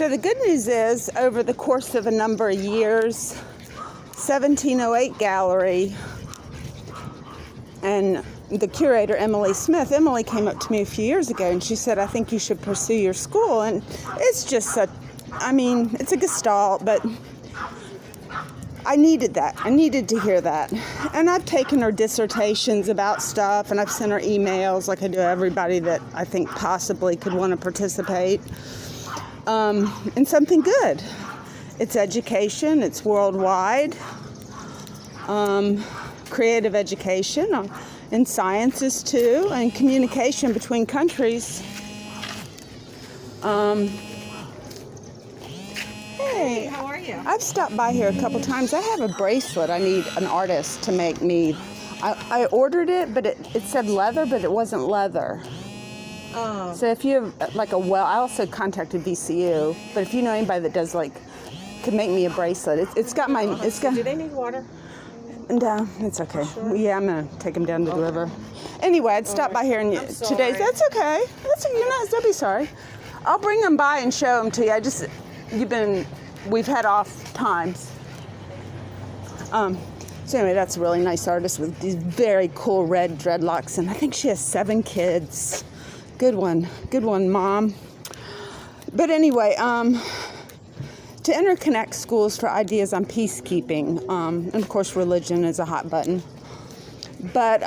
So the good news is, over the course of a number of years, 1708 Gallery and the curator, Emily Smith, Emily came up to me a few years ago and she said, I think you should pursue your school. And it's just it's a gestalt, but I needed that. I needed to hear that. And I've taken her dissertations about stuff, and I've sent her emails like I do everybody that I think possibly could want to participate. And something good. It's education. It's worldwide. Creative education. And sciences too. And communication between countries. Hey, how are you? I've stopped by here a couple times. I have a bracelet. I need an artist to make me. I ordered it, but it said leather, but it wasn't leather. Oh. So if you have I also contacted VCU, but if you know anybody that could make me a bracelet. It's got. Do they need water? No, it's okay. Sure? Yeah, I'm gonna take them down to the river. Anyway, I'd stop by here and today's. That's okay. Don't be sorry. I'll bring them by and show them to you. We've had off times. So anyway, that's a really nice artist with these very cool red dreadlocks, and I think she has 7 kids. Good one, Mom. But anyway, to interconnect schools for ideas on peacekeeping, and of course religion is a hot button. But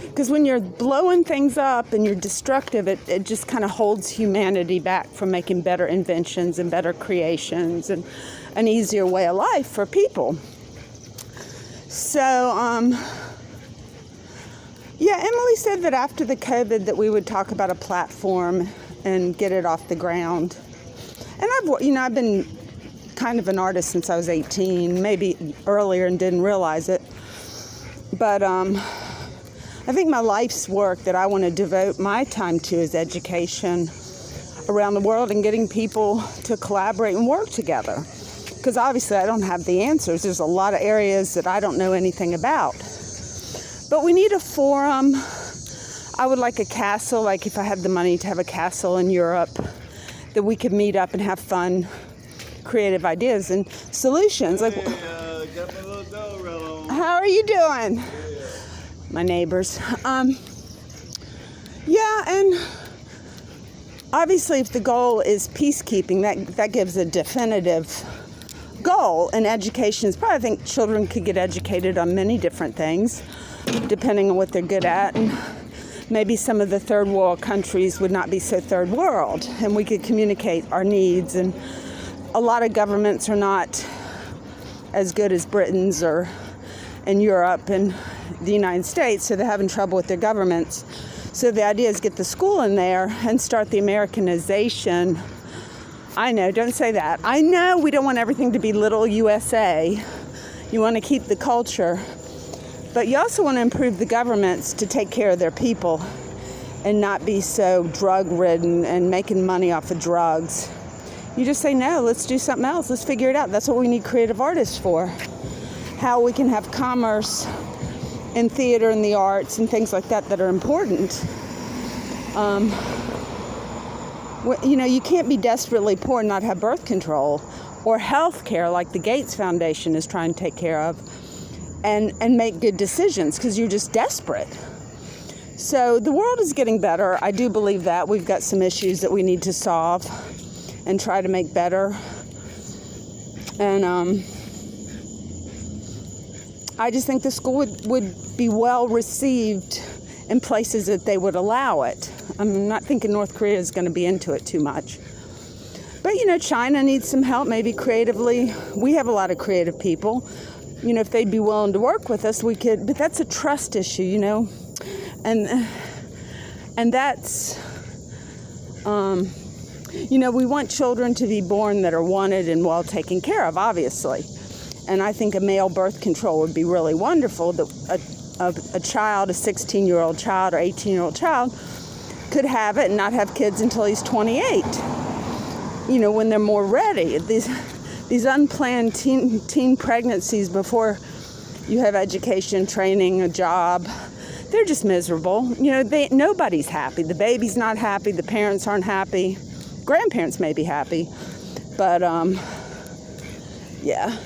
because when you're blowing things up and you're destructive, it just kind of holds humanity back from making better inventions and better creations and an easier way of life for people. So, Emily said that after the COVID that we would talk about a platform and get it off the ground. And I've been kind of an artist since I was 18, maybe earlier, and didn't realize it. But I think my life's work that I want to devote my time to is education around the world and getting people to collaborate and work together. Because obviously I don't have the answers. There's a lot of areas that I don't know anything about. But we need a forum. I would like a castle, like if I had the money to have a castle in Europe, that we could meet up and have fun, creative ideas and solutions. Hey, got my little dough roll. How are you doing? My neighbors. And obviously if the goal is peacekeeping, that gives a definitive goal. And education is probably, I think children could get educated on many different things, depending on what they're good at. And maybe some of the third world countries would not be so third world, and we could communicate our needs. And a lot of governments are not as good as Britain's or in Europe and the United States, so they're having trouble with their governments. So the idea is get the school in there and start the Americanization. I know, don't say that. I know we don't want everything to be little USA. You want to keep the culture. But you also want to improve the governments to take care of their people and not be so drug-ridden and making money off of drugs. You just say, no, let's do something else. Let's figure it out. That's what we need creative artists for. How we can have commerce in theater and the arts and things like that are important. You can't be desperately poor and not have birth control or health care like the Gates Foundation is trying to take care of. And make good decisions because you're just desperate. So the world is getting better. I do believe that. We've got some issues that we need to solve and try to make better. And I just think the school would be well received in places that they would allow it. I'm not thinking North Korea is going to be into it too much. But, China needs some help, maybe creatively. We have a lot of creative people. If they'd be willing to work with us, we could, but that's a trust issue, and that's, we want children to be born that are wanted and well taken care of, obviously. And I think a male birth control would be really wonderful, that a child, a 16-year-old child or 18-year-old child could have it and not have kids until he's 28, when they're more ready. These unplanned teen pregnancies before you have education, training, a job, they're just miserable. Nobody's happy. The baby's not happy. The parents aren't happy. grandparents may be happy, but yeah.